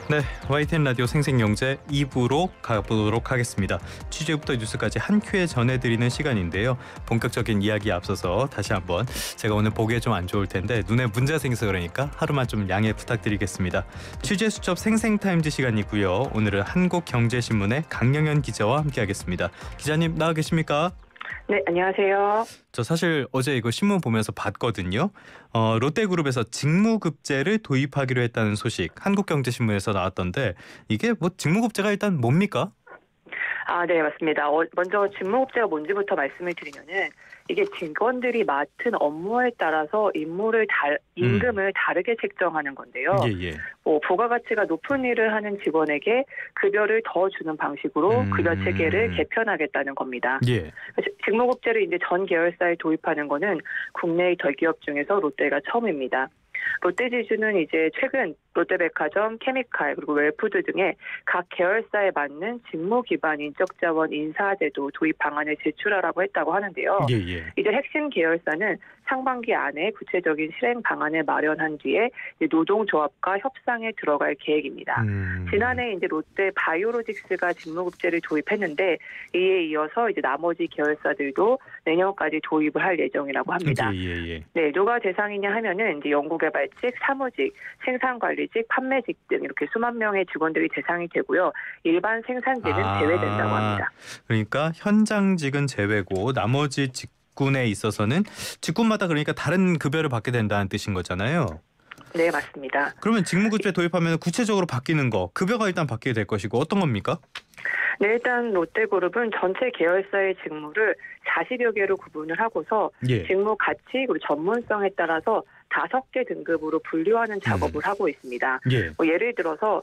네, YTN 라디오 생생경제 2부로 가보도록 하겠습니다. 취재부터 뉴스까지 한 큐에 전해드리는 시간인데요. 본격적인 이야기에 앞서서 다시 한번 제가 오늘 보기에 좀 안 좋을 텐데 눈에 문제가 생겨서 그러니까 하루만 좀 양해 부탁드리겠습니다. 취재 수첩 생생타임즈 시간이고요. 오늘은 한국경제신문의 강영현 기자와 함께하겠습니다. 기자님 나와 계십니까? 네, 안녕하세요. 저 사실 어제 이거 신문 보면서 봤거든요. 롯데그룹에서 직무급제를 도입하기로 했다는 소식 한국경제신문에서 나왔던데 이게 뭐 직무급제가 일단 뭡니까? 네, 맞습니다. 먼저 직무급제가 뭔지부터 말씀을 드리면은 이게 직원들이 맡은 업무에 따라서 임금을 다르게 책정하는 건데요. 예. 부가가치가 높은 일을 하는 직원에게 급여를 더 주는 방식으로 급여 체계를 개편하겠다는 겁니다. 예. 직무급제를 이제 전 계열사에 도입하는 거는 국내의 대기업 중에서 롯데가 처음입니다. 롯데지주는 이제 최근 롯데백화점, 케미칼 그리고 웰푸드 등의 각 계열사에 맞는 직무 기반 인적자원 인사제도 도입 방안을 제출하라고 했다고 하는데요. 예. 이제 핵심 계열사는 상반기 안에 구체적인 실행 방안을 마련한 뒤에 노동조합과 협상에 들어갈 계획입니다. 지난해 이제 롯데 바이오로직스가 직무급제를 도입했는데 이에 이어서 이제 나머지 계열사들도 내년까지 도입을 할 예정이라고 합니다. 예. 네, 누가 대상이냐 하면은 이제 연구개발직, 사무직, 생산관리직, 판매직 등 이렇게 수만 명의 직원들이 대상이 되고요. 일반 생산직은 제외된다고 합니다. 그러니까 현장직은 제외고 나머지 직군에 있어서는 직군마다 그러니까 다른 급여를 받게 된다는 뜻인 거잖아요. 네, 맞습니다. 그러면 직무급제 도입하면 구체적으로 바뀌는 거, 급여가 일단 바뀌게 될 것이고 어떤 겁니까? 네, 일단 롯데그룹은 전체 계열사의 직무를 40여 개로 구분을 하고서 직무 가치 그리고 전문성에 따라서 5개 등급으로 분류하는 작업을 하고 있습니다. 예를 들어서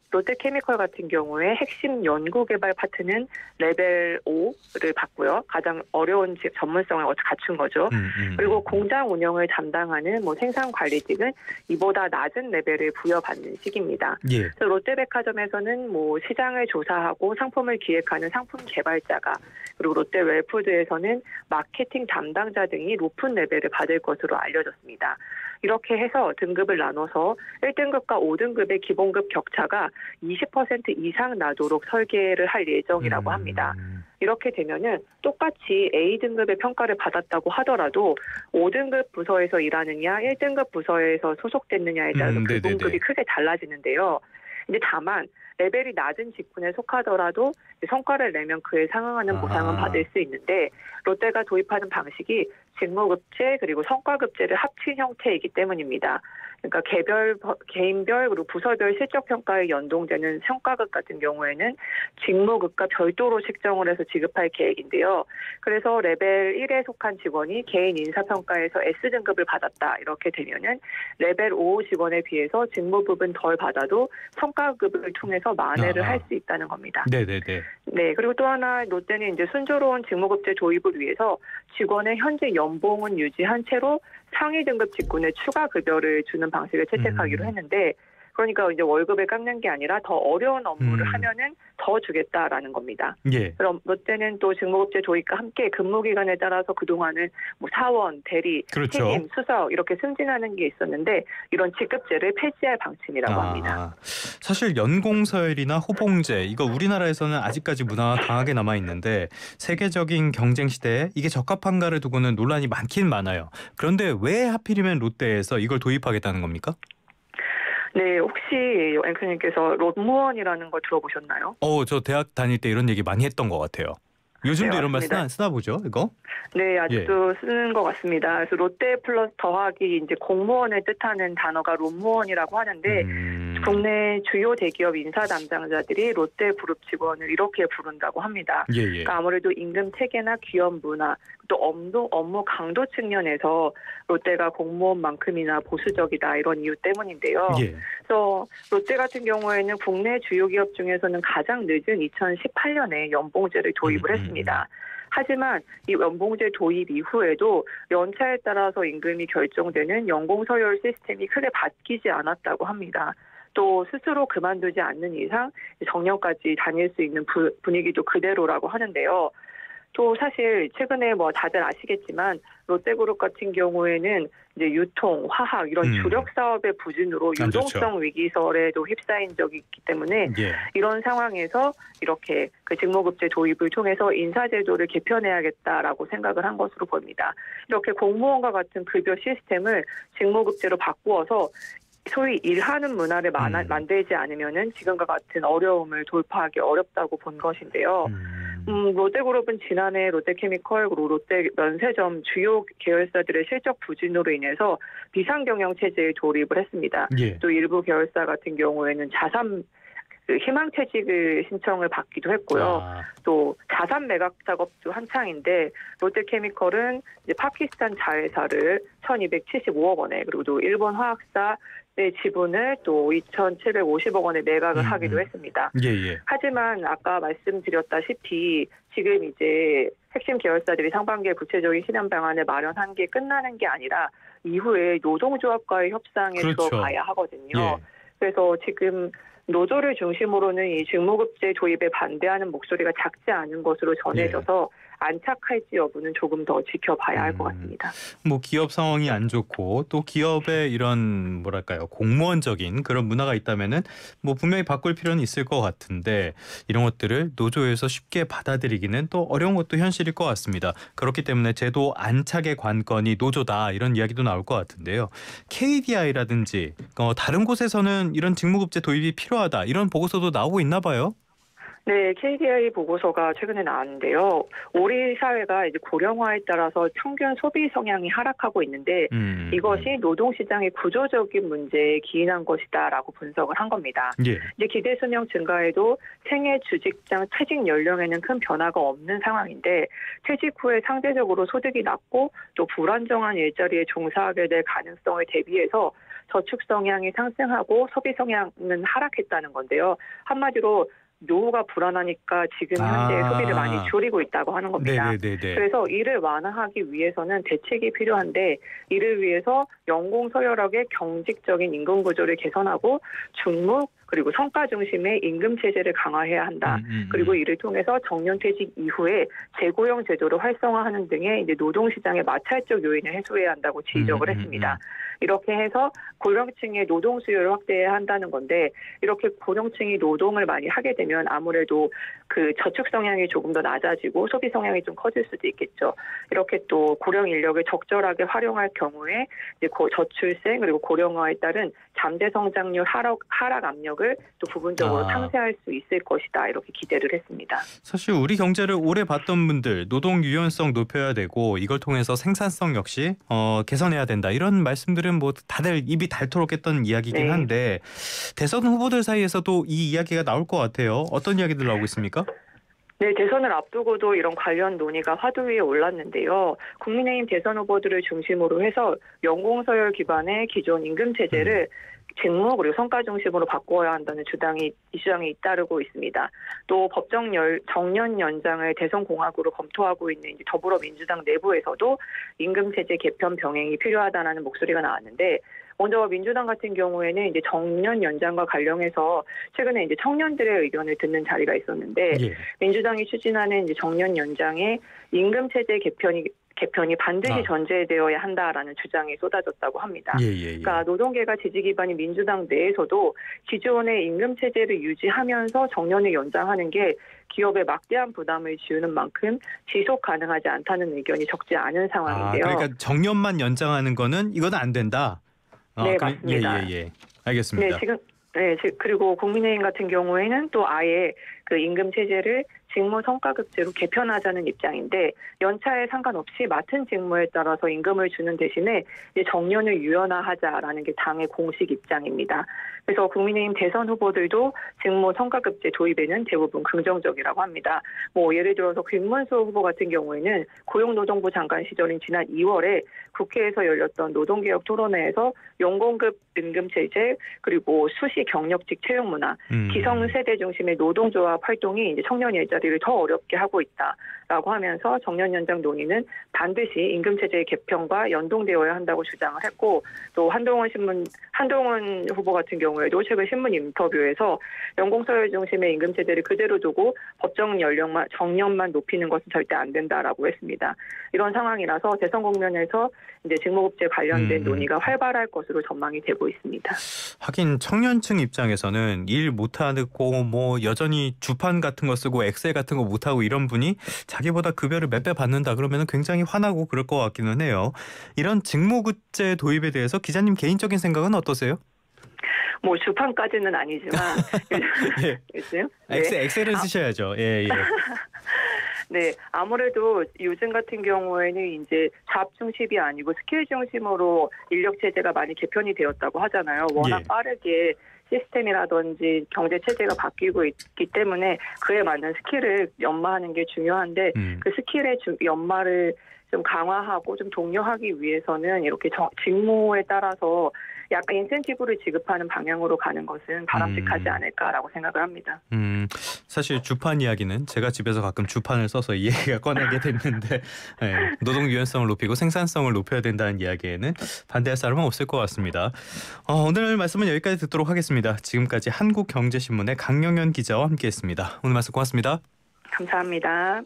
롯데케미컬 같은 경우에 핵심 연구개발 파트는 레벨 5를 받고요. 가장 어려운 전문성을 갖춘 거죠. 그리고 공장 운영을 담당하는 생산관리직은 이보다 낮은 레벨을 부여받는 식입니다. 그래서 롯데백화점에서는 시장을 조사하고 상품을 기획하는 상품 개발자가 그리고 롯데 웰푸드에서는 마케팅 담당자 등이 높은 레벨을 받을 것으로 알려졌습니다. 이렇게 해서 등급을 나눠서 1등급과 5등급의 기본급 격차가 20% 이상 나도록 설계를 할 예정이라고 합니다. 이렇게 되면은 똑같이 A등급의 평가를 받았다고 하더라도 5등급 부서에서 일하느냐 1등급 부서에서 소속됐느냐에 따라서 그 등급이 크게 달라지는데요. 이제 다만 레벨이 낮은 직군에 속하더라도 성과를 내면 그에 상응하는 보상은 받을 수 있는데 롯데가 도입하는 방식이 직무급제 그리고 성과급제를 합친 형태이기 때문입니다. 그러니까 개인별 그리고 부서별 실적평가에 연동되는 성과급 같은 경우에는 직무급과 별도로 책정을 해서 지급할 계획인데요. 그래서 레벨 1에 속한 직원이 개인 인사평가에서 S등급을 받았다 이렇게 되면은 레벨 5 직원에 비해서 직무급은 덜 받아도 성과급을 통해서 만회를 할 수 있다는 겁니다. 네, 그리고 또 하나 롯데는 이제 순조로운 직무급제 도입을 위해서 직원의 현재 연봉은 유지한 채로 상위 등급 직군에 추가 급여를 주는 방식을 채택하기로 했는데 그러니까 이제 월급을 깎는 게 아니라 더 어려운 업무를 하면은 더 주겠다라는 겁니다. 그럼 롯데는 또 직무급제 도입과 함께 근무 기간에 따라서 그동안은 사원, 대리, 책임, 수석 이렇게 승진하는 게 있었는데 이런 직급제를 폐지할 방침이라고 합니다. 사실 연공서열이나 호봉제 이거 우리나라에서는 아직까지 문화가 강하게 남아 있는데 세계적인 경쟁 시대에 이게 적합한가를 두고는 논란이 많긴 많아요. 그런데 왜 하필이면 롯데에서 이걸 도입하겠다는 겁니까? 네, 혹시 앵커님께서 롯무원이라는 걸 들어보셨나요? 저 대학 다닐 때 이런 얘기 많이 했던 것 같아요. 요즘도 이런 말 쓰나 보죠, 이거? 네, 아직도 쓰는 것 같습니다. 그래서 롯데 플러스 더하기 이제 공무원을 뜻하는 단어가 롯무원이라고 하는데 국내 주요 대기업 인사 담당자들이 롯데 그룹 직원을 이렇게 부른다고 합니다. 그러니까 아무래도 임금 체계나 기업 문화 또 업무 강도 측면에서 롯데가 공무원만큼이나 보수적이다 이런 이유 때문인데요. 그래서 롯데 같은 경우에는 국내 주요 기업 중에서는 가장 늦은 2018년에 연봉제를 도입을 했습니다. 하지만 이 연봉제 도입 이후에도 연차에 따라서 임금이 결정되는 연공서열 시스템이 크게 바뀌지 않았다고 합니다. 또 스스로 그만두지 않는 이상 정년까지 다닐 수 있는 분위기도 그대로라고 하는데요. 또 사실 최근에 뭐 다들 아시겠지만 롯데그룹 같은 경우에는 이제 유통, 화학 이런 주력 사업의 부진으로 유동성 위기설에도 휩싸인 적이 있기 때문에 이런 상황에서 이렇게 그 직무급제 도입을 통해서 인사제도를 개편해야겠다라고 생각을 한 것으로 보입니다. 이렇게 공무원과 같은 급여 시스템을 직무급제로 바꾸어서 소위 일하는 문화를 만들지 않으면은 지금과 같은 어려움을 돌파하기 어렵다고 본 것인데요. 롯데그룹은 지난해 롯데케미컬 그리고 롯데면세점 주요 계열사들의 실적 부진으로 인해서 비상경영 체제에 돌입을 했습니다. 또 일부 계열사 같은 경우에는 자산 희망퇴직을 신청을 받기도 했고요. 또 자산 매각 작업도 한창인데 롯데케미컬은 이제 파키스탄 자회사를 1,275억 원에 그리고 또 일본 화학사 의 지분을 또 2,750억 원에 매각을 하기도 했습니다. 하지만 아까 말씀드렸다시피 지금 이제 핵심 계열사들이 상반기에 구체적인 실현 방안을 마련한 게 끝나는 게 아니라 이후에 노동조합과의 협상에 들어가야 하거든요. 그래서 지금 노조를 중심으로는 이 직무급제 도입에 반대하는 목소리가 작지 않은 것으로 전해져서 안착할지 여부는 조금 더 지켜봐야 할 것 같습니다. 뭐 기업 상황이 안 좋고 또 기업의 이런 뭐랄까요 공무원적인 그런 문화가 있다면은 뭐 분명히 바꿀 필요는 있을 것 같은데 이런 것들을 노조에서 쉽게 받아들이기는 또 어려운 것도 현실일 것 같습니다. 그렇기 때문에 제도 안착의 관건이 노조다 이런 이야기도 나올 것 같은데요. KDI라든지 다른 곳에서는 이런 직무급제 도입이 필요하다 이런 보고서도 나오고 있나 봐요. 네, KDI 보고서가 최근에 나왔는데요. 우리 사회가 이제 고령화에 따라서 평균 소비 성향이 하락하고 있는데 이것이 노동시장의 구조적인 문제에 기인한 것이다라고 분석을 한 겁니다. 이제 기대 수명 증가에도 생애 주직장 퇴직 연령에는 큰 변화가 없는 상황인데 퇴직 후에 상대적으로 소득이 낮고 또 불안정한 일자리에 종사하게 될 가능성을 대비해서 저축 성향이 상승하고 소비 성향은 하락했다는 건데요. 한마디로 노후가 불안하니까 지금 현재 소비를 많이 줄이고 있다고 하는 겁니다. 그래서 이를 완화하기 위해서는 대책이 필요한데 이를 위해서 연공 서열학의 경직적인 임금 구조를 개선하고 중무 그리고 성과 중심의 임금 체제를 강화해야 한다. 그리고 이를 통해서 정년퇴직 이후에 재고용 제도를 활성화하는 등의 이제 노동시장의 마찰적 요인을 해소해야 한다고 지적을 했습니다. 이렇게 해서 고령층의 노동 수요를 확대해야 한다는 건데 이렇게 고령층이 노동을 많이 하게 되면 아무래도 그 저축 성향이 조금 더 낮아지고 소비 성향이 좀 커질 수도 있겠죠. 이렇게 또 고령 인력을 적절하게 활용할 경우에 이제 저출생 그리고 고령화에 따른 잠재 성장률 하락 압력을 또 부분적으로 상쇄할 수 있을 것이다 이렇게 기대를 했습니다. 사실 우리 경제를 오래 봤던 분들 노동 유연성 높여야 되고 이걸 통해서 생산성 역시 개선해야 된다 이런 말씀들은 뭐 다들 입이 닳도록 했던 이야기긴 한데 대선 후보들 사이에서도 이 이야기가 나올 것 같아요. 어떤 이야기들 나오고 있습니까? 네, 대선을 앞두고도 이런 관련 논의가 화두 위에 올랐는데요. 국민의힘 대선 후보들을 중심으로 해서 연공서열 기반의 기존 임금 체제를 직무 그리고 성과 중심으로 바꿔야 한다는 주장이 잇따르고 있습니다. 또 법정 정년 연장을 대선 공약으로 검토하고 있는 이제 더불어민주당 내부에서도 임금 체제 개편 병행이 필요하다는 목소리가 나왔는데 먼저 민주당 같은 경우에는 이제 정년 연장과 관련해서 최근에 이제 청년들의 의견을 듣는 자리가 있었는데 민주당이 추진하는 이제 정년 연장의 임금 체제 개편이 반드시 전제되어야 한다라는 주장이 쏟아졌다고 합니다. 그러니까 노동계가 지지 기반인 민주당 내에서도 기존의 임금 체제를 유지하면서 정년을 연장하는 게 기업에 막대한 부담을 지우는 만큼 지속 가능하지 않다는 의견이 적지 않은 상황인데요. 그러니까 정년만 연장하는 거는 이건 안 된다. 네, 맞습니다. 알겠습니다. 그리고 국민의힘 같은 경우에는 또 아예 그 임금 체제를 직무 성과급제로 개편하자는 입장인데 연차에 상관없이 맡은 직무에 따라서 임금을 주는 대신에 이제 정년을 유연화하자라는 게 당의 공식 입장입니다. 그래서 국민의힘 대선 후보들도 직무 성과급제 도입에는 대부분 긍정적이라고 합니다. 뭐 예를 들어서 김문수 후보 같은 경우에는 고용노동부 장관 시절인 지난 2월에 국회에서 열렸던 노동개혁 토론회에서 연공급 임금 체제 그리고 수시 경력직 채용 문화, 기성세대 중심의 노동조합 사업 활동이 이제 청년 일자리를 더 어렵게 하고 있다라고 하면서 정년 연장 논의는 반드시 임금 체제의 개편과 연동되어야 한다고 주장을 했고, 또 한동훈 후보 같은 경우에도 최근 신문 인터뷰에서 연공서열 중심의 임금 체제를 그대로 두고 법정 연령만 정년만 높이는 것은 절대 안 된다라고 했습니다. 이런 상황이라서 대선 국면에서 이제 직무급제 관련된 논의가 활발할 것으로 전망이 되고 있습니다. 하긴 청년층 입장에서는 일 못하고 뭐 여전히 주판 같은 거 쓰고 엑셀 같은 거 못하고 이런 분이 자기보다 급여를 몇 배 받는다 그러면 굉장히 화나고 그럴 것 같기는 해요. 이런 직무급제 도입에 대해서 기자님 개인적인 생각은 어떠세요? 뭐 주판까지는 아니지만 예. 요즘 엑셀을 쓰셔야죠. 예. 네, 아무래도 요즘 같은 경우에는 이제 잡 중심이 아니고 스킬 중심으로 인력 체제가 많이 개편이 되었다고 하잖아요. 워낙 빠르게 시스템이라든지 경제 체제가 바뀌고 있기 때문에 그에 맞는 스킬을 연마하는 게 중요한데 그 스킬의 연마를 좀 강화하고 좀 독려하기 위해서는 이렇게 직무에 따라서 약간 인센티브를 지급하는 방향으로 가는 것은 바람직하지 않을까라고 생각을 합니다. 사실 주판 이야기는 제가 집에서 가끔 주판을 써서 이 얘기가 꺼내게 됐는데 노동 유연성을 높이고 생산성을 높여야 된다는 이야기에는 반대할 사람은 없을 것 같습니다. 오늘 말씀은 여기까지 듣도록 하겠습니다. 지금까지 한국경제신문의 강영현 기자와 함께했습니다. 오늘 말씀 고맙습니다. 감사합니다.